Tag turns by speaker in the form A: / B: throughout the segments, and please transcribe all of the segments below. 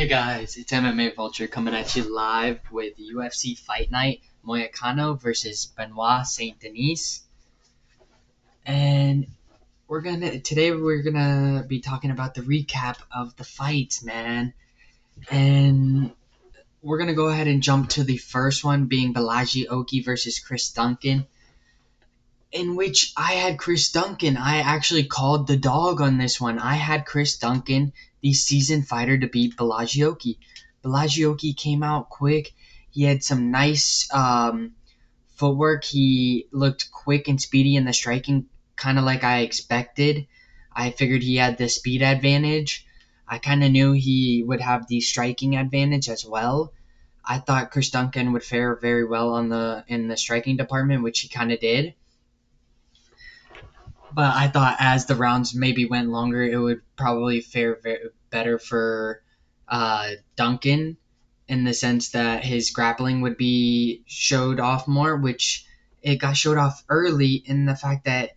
A: Hey guys, it's MMA Vulture coming at you live with UFC Fight Night, Moicano versus Benoit Saint-Denis. And today we're gonna be talking about the recap of the fights, man. And we're gonna go ahead and jump to the first one, being Bolaji Oki versus Chris Duncan, in which I had Chris Duncan. I actually called the dog on this one. I had Chris Duncan, the seasoned fighter, to beat Bolaji Oki. Bolaji Oki came out quick. He had some nice footwork. He looked quick and speedy in the striking, kind of like I expected. I figured he had the speed advantage. I kind of knew he would have the striking advantage as well. I thought Chris Duncan would fare very well in the striking department, which he kind of did. But I thought as the rounds maybe went longer, it would probably fare better for Duncan, in the sense that his grappling would be showed off more, which it got showed off early in the fact that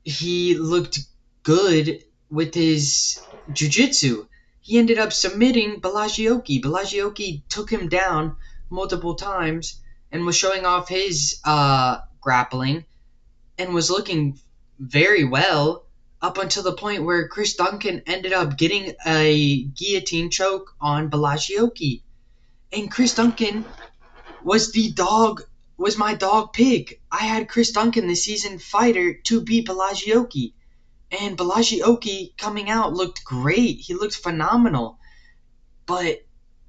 A: he looked good with his jiu-jitsu. He ended up submitting Bolaji Oki. Bolaji Oki took him down multiple times and was showing off his grappling and was looking very well up until the point where Chris Duncan ended up getting a guillotine choke on Bolaji Oki. And Chris Duncan was my dog pick. I had Chris Duncan, the seasoned fighter, to beat Bolaji Oki. And Bolaji Oki coming out looked great. He looked phenomenal. But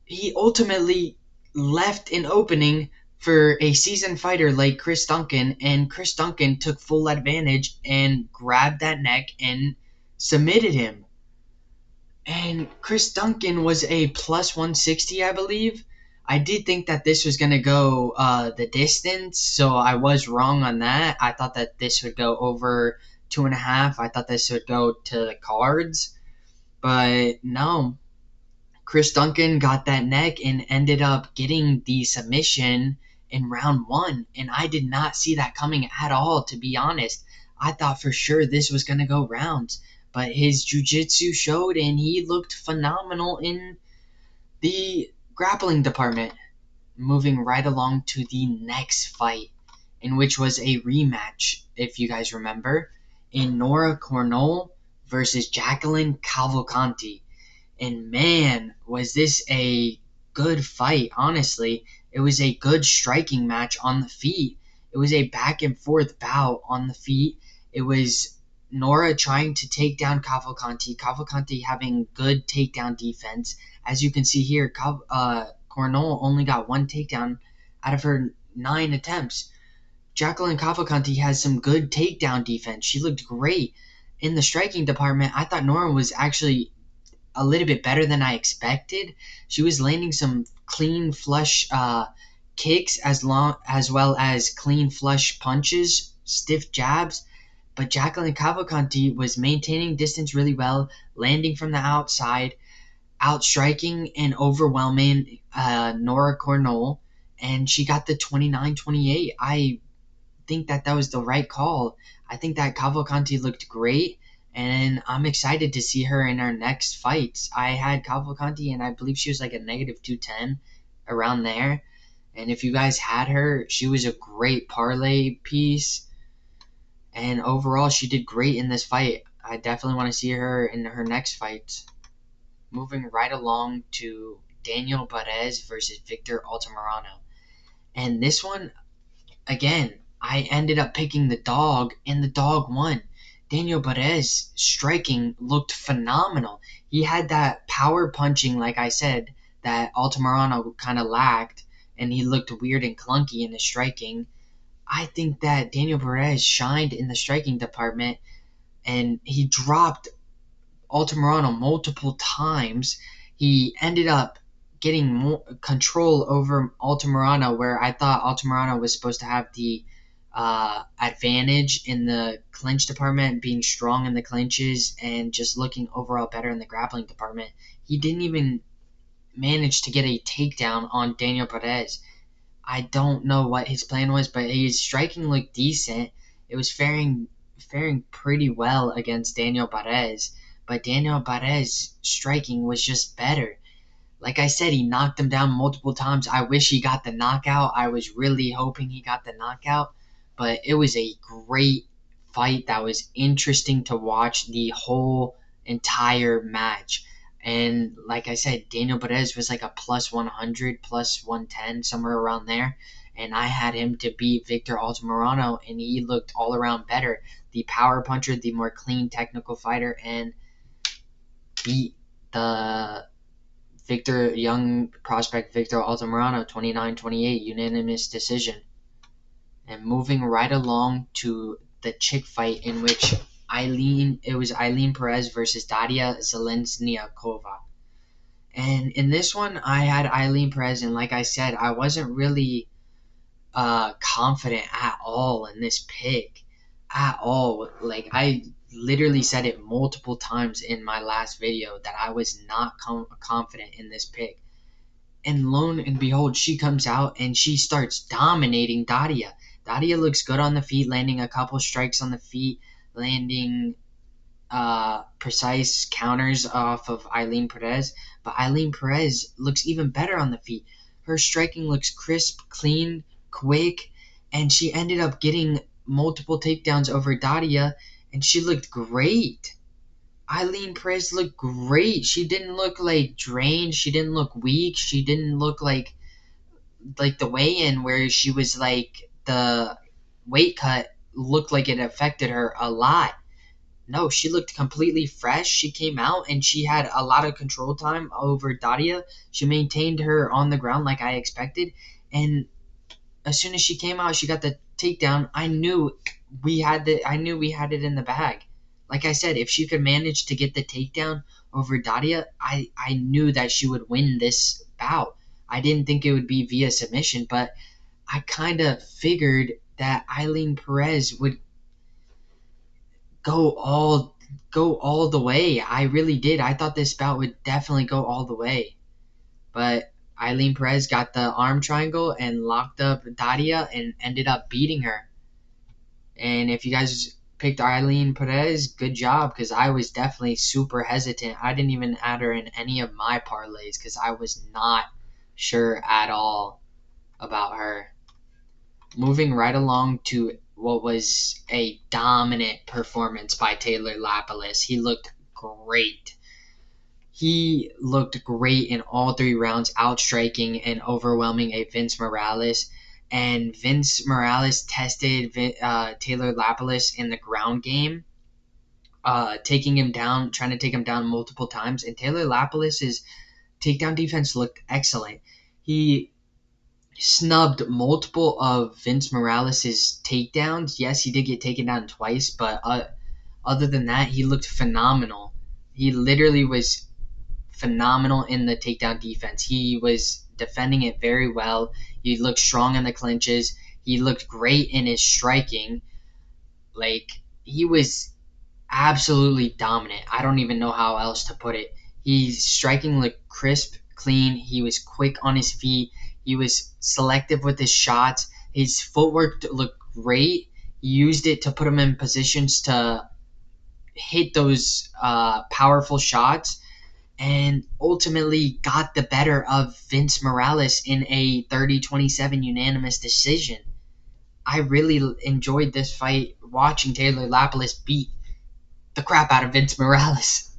A: he ultimately left an opening for a seasoned fighter like Chris Duncan, and Chris Duncan took full advantage and grabbed that neck and submitted him. And Chris Duncan was a plus 160, I believe. I did think that this was going to go the distance, so I was wrong on that. I thought that this would go over 2.5. I thought this would go to the cards, but no. Chris Duncan got that neck and ended up getting the submission in round 1, and I did not see that coming at all, to be honest. I thought for sure this was going to go rounds, but his jiu-jitsu showed, and he looked phenomenal in the grappling department. Moving right along to the next fight, in which was a rematch, if you guys remember, in Nora Cornolle versus Jacqueline Cavalcanti. And man, was this a good fight, honestly. It was a good striking match on the feet. It was a back and forth bout on the feet. It was Nora trying to take down Cavalcanti. Cavalcanti having good takedown defense. As you can see here, Cornolle only got 1 takedown out of her 9 attempts. Jacqueline Cavalcanti has some good takedown defense. She looked great. In the striking department, I thought Nora was actually a little bit better than I expected. She was landing some clean, flush kicks as well as clean, flush punches, stiff jabs. But Jacqueline Cavalcanti was maintaining distance really well, landing from the outside, outstriking and overwhelming Nora Cornolle, and she got the 29-28. I think that was the right call. I think that Cavalcanti looked great, and I'm excited to see her in our next fights. I had Cavalcanti, and I believe she was like a negative 210, around there. And if you guys had her, she was a great parlay piece. And overall, she did great in this fight. I definitely want to see her in her next fight. Moving right along to Daniel Barez versus Victor Altamirano. And this one, again, I ended up picking the dog, and the dog won. Daniel Barez striking looked phenomenal. He had that power punching, like I said, that Altamirano kind of lacked, and he looked weird and clunky in his striking. I think that Daniel Barez shined in the striking department, and he dropped Altamirano multiple times. He ended up getting more control over Altamirano, where I thought Altamirano was supposed to have the advantage in the clinch department, being strong in the clinches and just looking overall better in the grappling department. He didn't even manage to get a takedown on Daniel Perez. I don't know what his plan was, but his striking looked decent. It was faring pretty well against Daniel Barez, but Daniel Barez striking was just better. Like I said, he knocked him down multiple times. I wish he got the knockout. I was really hoping he got the knockout, but it was a great fight that was interesting to watch the whole entire match. And like I said, Daniel Perez was like a plus 100, plus 110, somewhere around there. And I had him to beat Victor Altamirano, and he looked all around better. The power puncher, the more clean technical fighter, and beat the young prospect Victor Altamirano 29-28 unanimous decision. And moving right along to the chick fight in which it was Ailin Perez versus Daria Zhelezniakova. And in this one, I had Ailin Perez, and like I said, I wasn't really confident at all in this pick. At all. Like, I literally said it multiple times in my last video that I was not confident in this pick. And lo and behold, she comes out and she starts dominating Daria. Daria looks good on the feet, landing a couple strikes on the feet, landing precise counters off of Ailin Perez. But Ailin Perez looks even better on the feet. Her striking looks crisp, clean, quick, and she ended up getting multiple takedowns over Daria, and she looked great. Ailin Perez looked great. She didn't look like drained. She didn't look weak. She didn't look like the weigh-in where she was like the weight cut looked like it affected her a lot. No, she looked completely fresh. She came out and she had a lot of control time over Daria. She maintained her on the ground like I expected, and as soon as she came out, she got the takedown. I knew we had it in the bag. Like I said, if she could manage to get the takedown over Daria, I knew that she would win this bout. I didn't think it would be via submission, but I kind of figured that Ailin Perez would go all the way. I really did. I thought this bout would definitely go all the way. But Ailin Perez got the arm triangle and locked up Daria and ended up beating her. And if you guys picked Ailin Perez, good job, because I was definitely super hesitant. I didn't even add her in any of my parlays because I was not sure at all about her. Moving right along to what was a dominant performance by Taylor Lapilus. He looked great. He looked great in all 3 rounds, outstriking and overwhelming a Vince Morales. And Vince Morales tested Taylor Lapilus in the ground game, taking him down, trying to take him down multiple times. And Taylor Lapilus's takedown defense looked excellent. He snubbed multiple of Vince Morales' takedowns. Yes, he did get taken down twice, but other than that, he looked phenomenal. He literally was phenomenal in the takedown defense. He was defending it very well. He looked strong in the clinches. He looked great in his striking. Like, he was absolutely dominant. I don't even know how else to put it. His striking looked crisp, clean. He was quick on his feet. He was selective with his shots. His footwork looked great. He used it to put him in positions to hit those powerful shots, and ultimately got the better of Vince Morales in a 30-27 unanimous decision. I really enjoyed this fight, watching Taylor Lapilus beat the crap out of Vince Morales.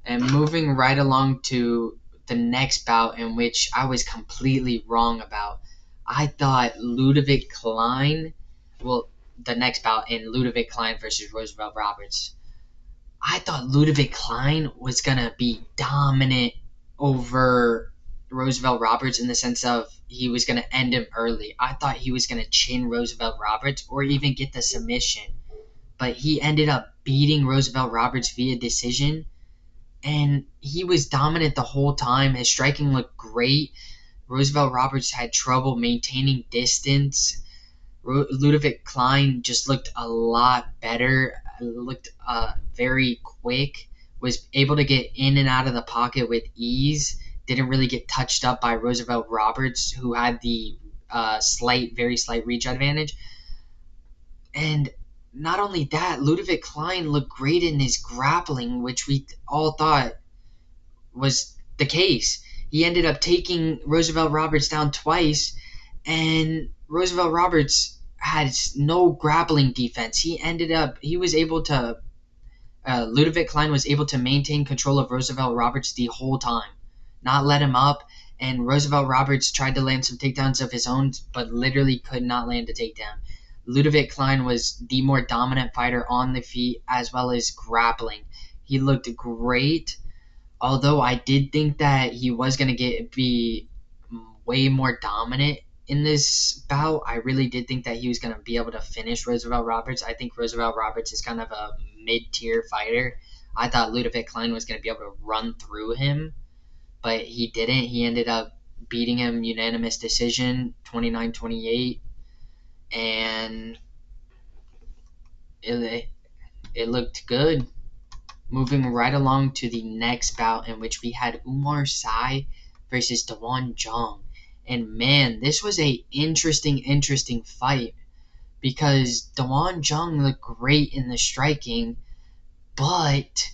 A: And moving right along to the next bout, in which I was completely wrong about. I thought Ludovit Klein, the next bout in Ludovit Klein versus Roosevelt Roberts. I thought Ludovit Klein was going to be dominant over Roosevelt Roberts in the sense of he was going to end him early. I thought he was going to chin Roosevelt Roberts or even get the submission. But he ended up beating Roosevelt Roberts via decision, and he was dominant the whole time. His striking looked great. Roosevelt Roberts had trouble maintaining distance. Ludovit Klein just looked a lot better, looked very quick, was able to get in and out of the pocket with ease, didn't really get touched up by Roosevelt Roberts, who had the very slight reach advantage. And not only that, Ludovit Klein looked great in his grappling, which we all thought was the case. He ended up taking Roosevelt Roberts down twice, and Roosevelt Roberts had no grappling defense. He was able to, Ludovit Klein was able to maintain control of Roosevelt Roberts the whole time, not let him up. And Roosevelt Roberts tried to land some takedowns of his own, but literally could not land a takedown. Ludovit Klein was the more dominant fighter on the feet as well as grappling. He looked great. Although I did think that he was going to be way more dominant in this bout, I really did think that he was going to be able to finish Roosevelt Roberts. I think Roosevelt Roberts is kind of a mid-tier fighter. I thought Ludovit Klein was going to be able to run through him, but he didn't. He ended up beating him unanimous decision, 29-28, and it looked good. Moving right along to the next bout, in which we had Oumar Sy versus Dawon Jung. And man, this was a interesting fight, because Dawon Jung looked great in the striking, but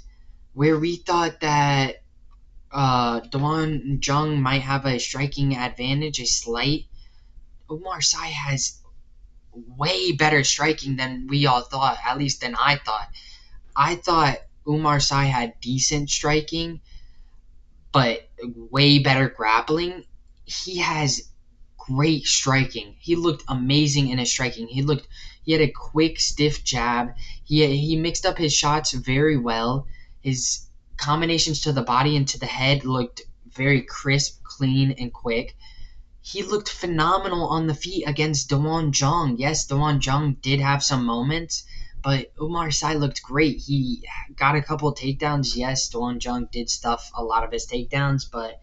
A: where we thought that Dawon Jung might have a striking advantage, a slight, Oumar Sy has way better striking than we all thought, at least than I thought. I thought Oumar Sy had decent striking, but way better grappling. He has great striking. He looked amazing in his striking. He had a quick, stiff jab. He mixed up his shots very well. His combinations to the body and to the head looked very crisp, clean, and quick. He looked phenomenal on the feet against Dawon Jung. Yes, Dawon Jung did have some moments, but Oumar Sy looked great. He got a couple takedowns. Yes, Dawon Jung did stuff a lot of his takedowns, but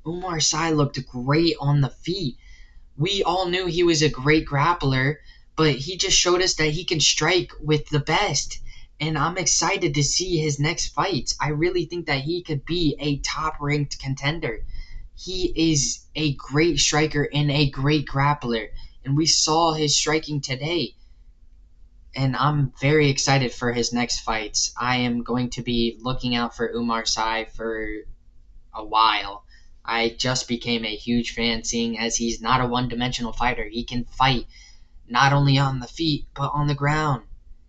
A: Oumar Sy looked great on the feet. We all knew he was a great grappler, but he just showed us that he can strike with the best. And I'm excited to see his next fights. I really think that he could be a top-ranked contender. He is a great striker and a great grappler, and we saw his striking today. And I'm very excited for his next fights. I am going to be looking out for Oumar Sy for a while. I just became a huge fan, seeing as he's not a one-dimensional fighter. He can fight not only on the feet, but on the ground.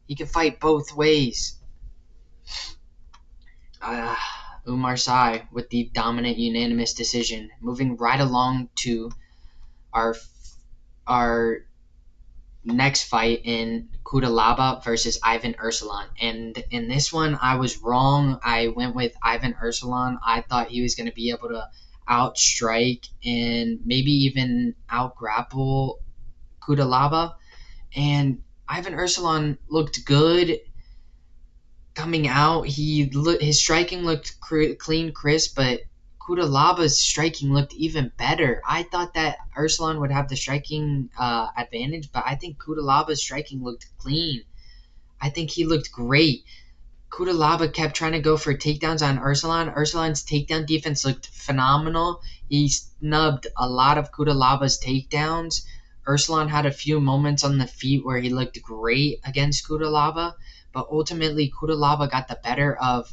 A: He can fight both ways. Oumar Sy with the dominant unanimous decision. Moving right along to our next fight in Cutelaba versus Ivan Erslan. And in this one, I was wrong. I went with Ivan Erslan. I thought he was going to be able to outstrike and maybe even outgrapple Cutelaba. And Ivan Erslan looked good coming out. His striking looked clean, crisp, but Cutelaba's striking looked even better. I thought that Erslan would have the striking advantage, but I think Cutelaba's striking looked clean. I think he looked great. Cutelaba kept trying to go for takedowns on Erslan. Erslan's takedown defense looked phenomenal. He snubbed a lot of Cutelaba's takedowns. Erslan had a few moments on the feet where he looked great against Cutelaba, but ultimately Cutelaba got the better of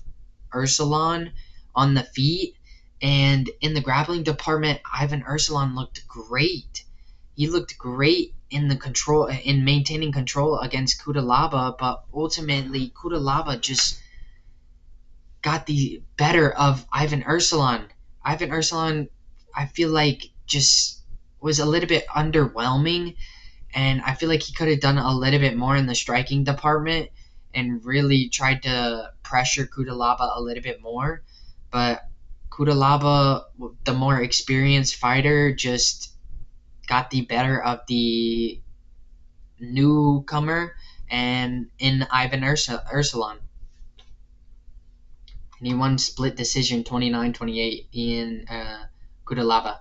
A: Erslan on the feet. And in the grappling department, Ivan Erslan looked great. He looked great in maintaining control against Cutelaba, but ultimately Cutelaba just got the better of Ivan Erslan. Ivan Erslan, I feel like, just was a little bit underwhelming, and I feel like he could have done a little bit more in the striking department and really tried to pressure Cutelaba a little bit more. But Cutelaba, the more experienced fighter, just got the better of the newcomer and in Ivan Erslan. And he won split decision 29-28 in Cutelaba.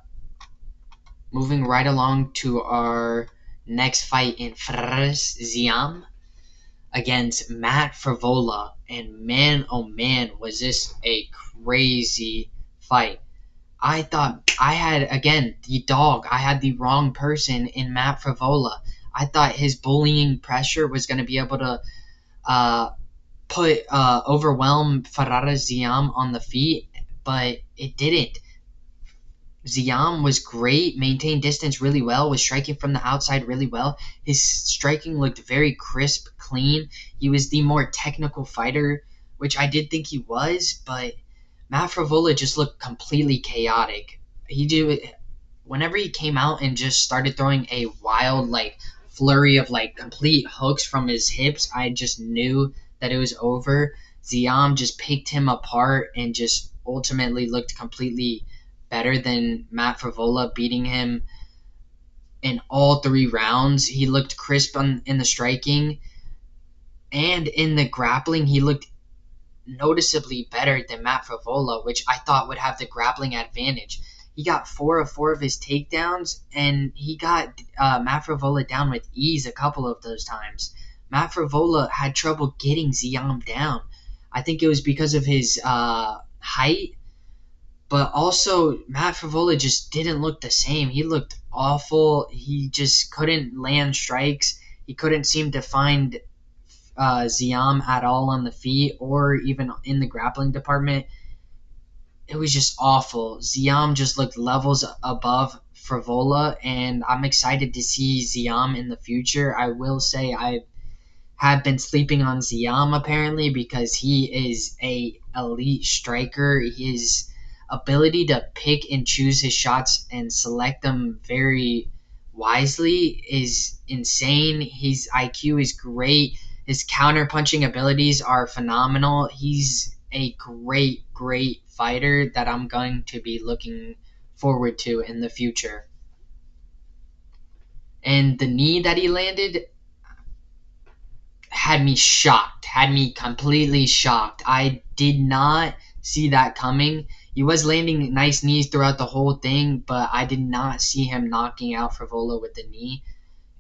A: Moving right along to our next fight in Ziam against Matt Frevola. And man, oh man, was this a crazy fight. I thought I had, again, the dog. I had the wrong person in Matt Frevola. I thought his bullying pressure was going to be able to overwhelm Ferrara Ziam on the feet, but it didn't. Ziam was great, maintained distance really well, was striking from the outside really well. His striking looked very crisp, clean. He was the more technical fighter, which I did think he was, but Matt Frevola just looked completely chaotic. Whenever he came out and just started throwing a wild, flurry of, complete hooks from his hips, I just knew that it was over. Ziam just picked him apart and just ultimately looked completely better than Matt Frevola, beating him in all 3 rounds. He looked crisp in the striking, and in the grappling, he looked noticeably better than Matt Frevola, which I thought would have the grappling advantage. He got 4 of 4 of his takedowns, and he got Matt Frevola down with ease a couple of those times. Matt Frevola had trouble getting Ziam down. I think it was because of his height, but also Matt Frevola just didn't look the same. He looked awful. He just couldn't land strikes. He couldn't seem to find Ziam at all on the feet or even in the grappling department. It was just awful. Ziam just looked levels above Frevola, and I'm excited to see Ziam in the future. I will say I have been sleeping on Ziam apparently because he is a elite striker. His ability to pick and choose his shots and select them very wisely is insane. His IQ is great. His counter-punching abilities are phenomenal. He's a great fighter that I'm going to be looking forward to in the future. And the knee that he landed had me shocked, had me completely shocked. I did not see that coming. He was landing nice knees throughout the whole thing, but I did not see him knocking out Frevola with the knee,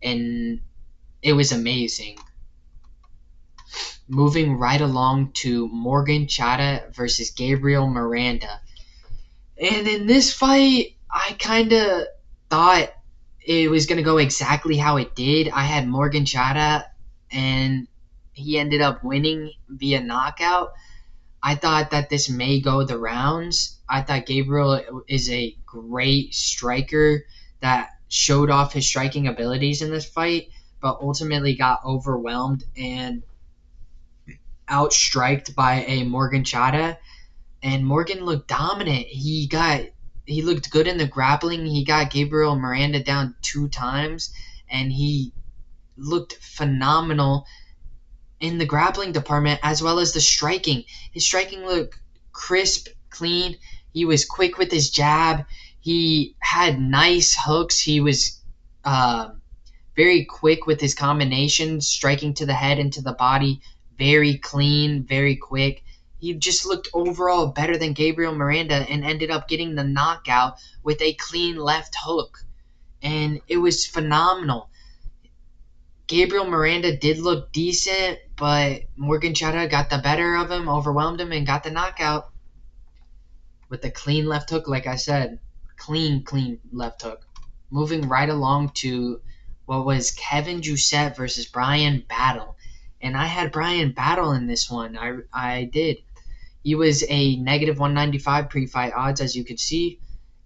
A: and it was amazing. Moving right along to Morgan Chada versus Gabriel Miranda. And in this fight, I kind of thought it was going to go exactly how it did. I had Morgan Chada, and he ended up winning via knockout. I thought that this may go the rounds. I thought Gabriel is a great striker that showed off his striking abilities in this fight, but ultimately got overwhelmed and outstriked by a Morgan Chada. And Morgan looked dominant. He looked good in the grappling. He got Gabriel Miranda down 2 times, and he looked phenomenal in the grappling department as well as the striking. His striking looked crisp, clean. He was quick with his jab. He had nice hooks. He was very quick with his combinations, striking to the head and to the body. Very clean, very quick. He just looked overall better than Gabriel Miranda and ended up getting the knockout with a clean left hook. And it was phenomenal. Gabriel Miranda did look decent, but Morgan Chada got the better of him, overwhelmed him, and got the knockout with a clean left hook, like I said. Clean left hook. Moving right along to what was Kevin Jousset versus Bryan Battle. And I had Bryan Battle in this one. I did. He was a negative 195 pre-fight odds, as you could see,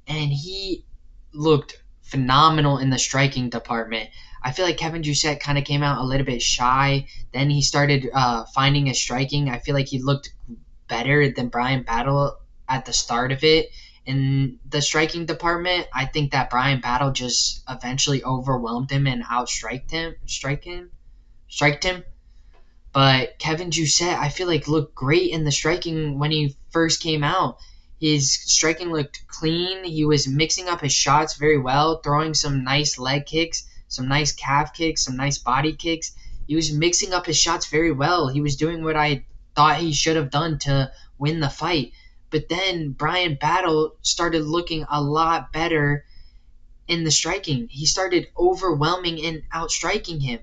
A: and he looked phenomenal in the striking department. I feel like Kevin Jousset kind of came out a little bit shy. Then he started finding his striking. I feel like he looked better than Bryan Battle at the start of it. In the striking department, I think that Bryan Battle just eventually overwhelmed him and outstriked him. But Kevin Jousset, I feel like, looked great in the striking when he first came out. His striking looked clean. He was mixing up his shots very well, throwing some nice leg kicks, some nice calf kicks, some nice body kicks. He was mixing up his shots very well. He was doing what I thought he should have done to win the fight. But then Bryan Battle started looking a lot better in the striking. He started overwhelming and outstriking him.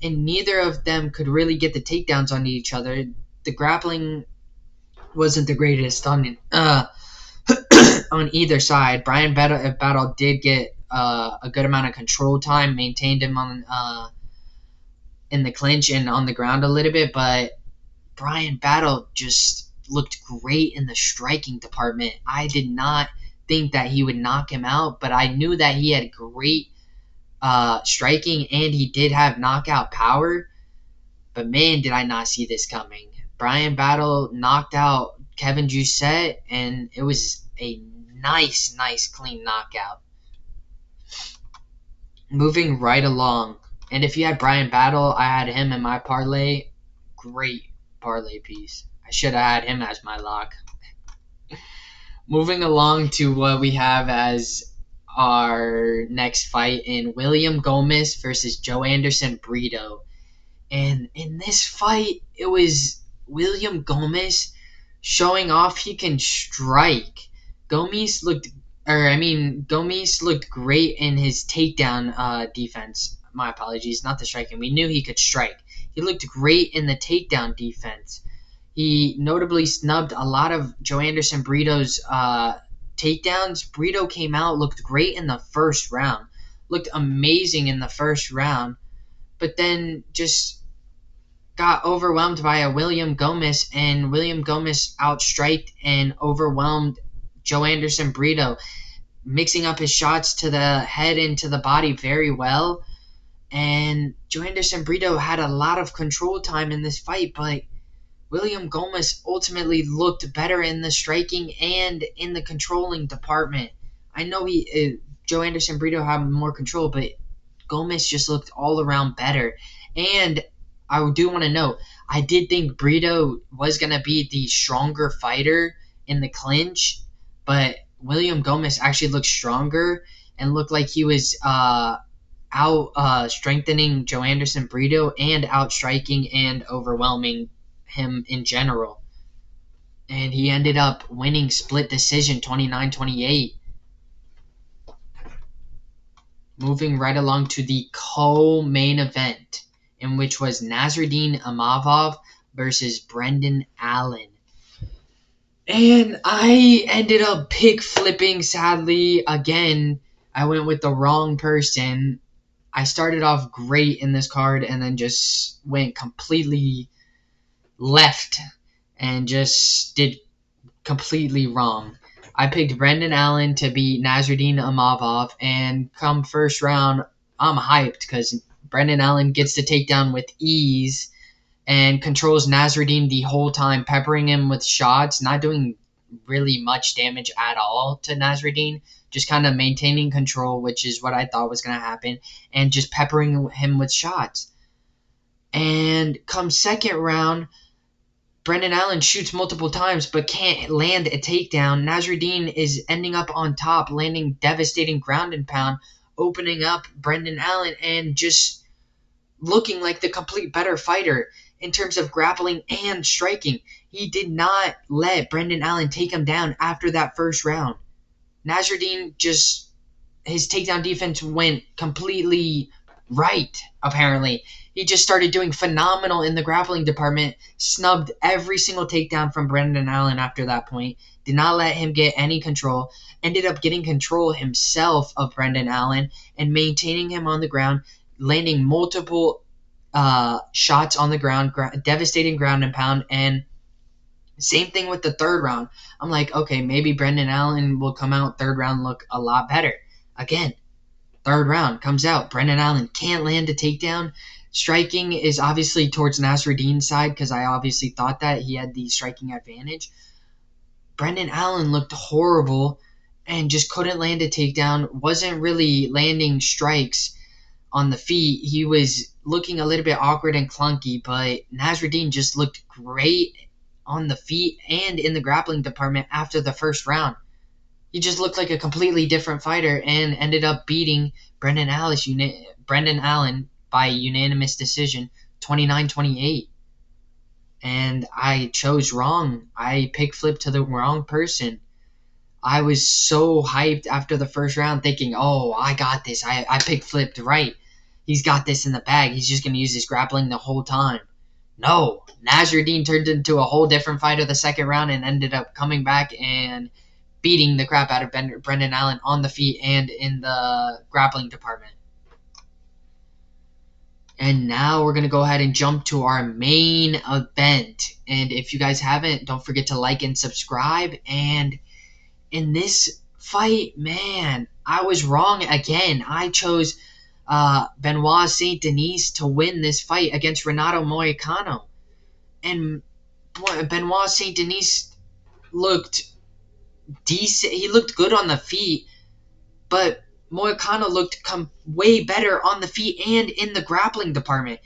A: And neither of them could really get the takedowns on each other. The grappling wasn't the greatest on on either side. Bryan Battle did get a good amount of control time, maintained him on in the clinch and on the ground a little bit, but Bryan Battle just looked great in the striking department. I did not think that he would knock him out, but I knew that he had great striking and he did have knockout power. But man, did I not see this coming. Bryan Battle knocked out Kevin Jousset, and it was a nice, clean knockout. Moving right along. And if you had Bryan Battle, I had him in my parlay. Great parlay piece. I should have had him as my lock. Moving along to what we have as our next fight in William Gomis versus Joanderson Brito. And in this fight, it was William Gomis showing off he can strike. Gomis looked great in his takedown defense. My apologies, not the striking. We knew he could strike. He looked great in the takedown defense. He notably snubbed a lot of Joanderson Brito's takedowns. Brito came out, looked great in the first round. Looked amazing in the first round. But then just got overwhelmed by a William Gomis, and William Gomis outstriked and overwhelmed Joanderson Brito, mixing up his shots to the head and to the body very well. And Joanderson Brito had a lot of control time in this fight, but William Gomis ultimately looked better in the striking and in the controlling department. I know Joanderson Brito had more control, but Gomis just looked all around better. And I do want to note, I did think Brito was going to be the stronger fighter in the clinch, but William Gomis actually looked stronger and looked like he was strengthening Joanderson Brito and outstriking and overwhelming him in general. And he ended up winning split decision 29-28. Moving right along to the co-main event, in which was Nassourdine Imavov versus Brendan Allen. And I ended up pick flipping, sadly. Again, I went with the wrong person. I started off great in this card and then just went completely left and just did completely wrong. I picked Brendan Allen to beat Nassourdine Imavov, and come first round, I'm hyped because Brendan Allen gets the takedown with ease and controls Nassourdine the whole time, peppering him with shots, not doing really much damage at all to Nassourdine, just kind of maintaining control, which is what I thought was going to happen, and just peppering him with shots. And come second round, Brendan Allen shoots multiple times but can't land a takedown. Nassourdine is ending up on top, landing devastating ground and pound, opening up Brendan Allen and just looking like the complete better fighter in terms of grappling and striking. He did not let Brendan Allen take him down after that first round. Nassourdine his takedown defense went completely right, apparently. He just started doing phenomenal in the grappling department, snubbed every single takedown from Brendan Allen after that point, did not let him get any control, ended up getting control himself of Brendan Allen and maintaining him on the ground, landing multiple shots on the ground, devastating ground and pound, and same thing with the third round. I'm like, okay, maybe Brendan Allen will come out third round look a lot better. Again, third round comes out, Brendan Allen can't land a takedown. Striking is obviously towards Nassourdine's side because I obviously thought that he had the striking advantage. Brendan Allen looked horrible and just couldn't land a takedown, wasn't really landing strikes on the feet. He was looking a little bit awkward and clunky, but Nassourdine just looked great on the feet and in the grappling department after the first round. He just looked like a completely different fighter and ended up beating Brendan Allen by unanimous decision, 29-28. And I chose wrong. I pick flipped to the wrong person. I was so hyped after the first round thinking, oh, I got this. I pick flipped right. He's got this in the bag. He's just going to use his grappling the whole time. No. Nassourdine turned into a whole different fighter the second round and ended up coming back and beating the crap out of Brendan Allen on the feet and in the grappling department. And now we're going to go ahead and jump to our main event. And if you guys haven't, don't forget to like and subscribe. And in this fight, man, I was wrong again. I chose Benoit Saint-Denis to win this fight against Renato Moicano. And Benoit Saint-Denis looked decent. He looked good on the feet, but Moicano looked way better on the feet and in the grappling department.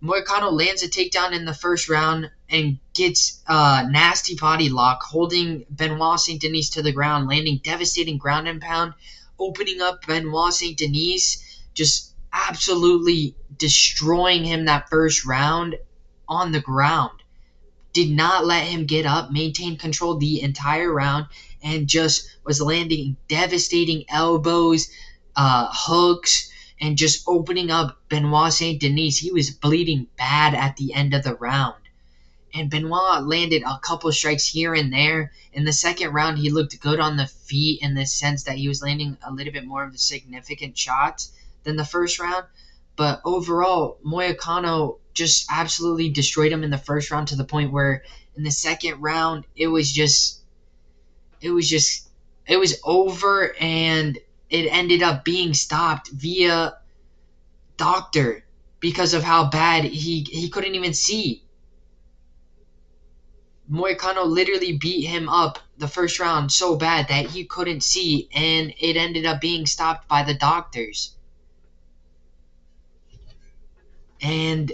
A: Moicano lands a takedown in the first round and gets a nasty body lock, holding Benoit Saint-Denis to the ground, landing devastating ground and pound, opening up Benoit Saint-Denis, just absolutely destroying him that first round on the ground. Did not let him get up, maintained control the entire round, and just was landing devastating elbows, hooks, and just opening up Benoit Saint-Denis. He was bleeding bad at the end of the round. And Benoit landed a couple strikes here and there. In the second round, he looked good on the feet in the sense that he was landing a little bit more of the significant shots than the first round. But overall, Moicano just absolutely destroyed him in the first round to the point where in the second round, it was over, and it ended up being stopped via doctor because of how bad he couldn't even see. Moicano literally beat him up the first round so bad that he couldn't see, and it ended up being stopped by the doctors. And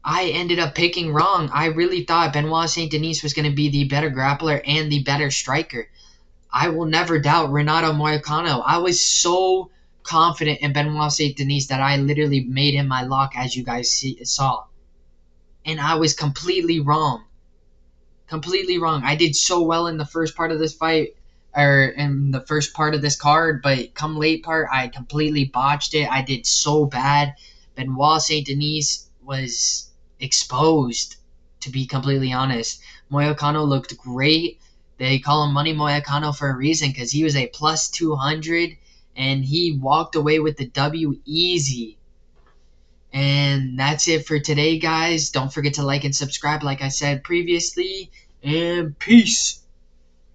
A: I ended up picking wrong. I really thought Benoit Saint-Denis was going to be the better grappler and the better striker. I will never doubt Renato Moicano. I was so confident in Benoit Saint-Denis that I literally made him my lock, as you guys saw. And I was completely wrong. Completely wrong. I did so well in the first part of this fight, or in the first part of this card, but come late part, I completely botched it. I did so bad. Benoit Saint-Denis was exposed, to be completely honest. Moicano looked great. They call him Money Moicano for a reason, because he was a plus 200, and he walked away with the W easy. And that's it for today, guys. Don't forget to like and subscribe, like I said previously, and peace.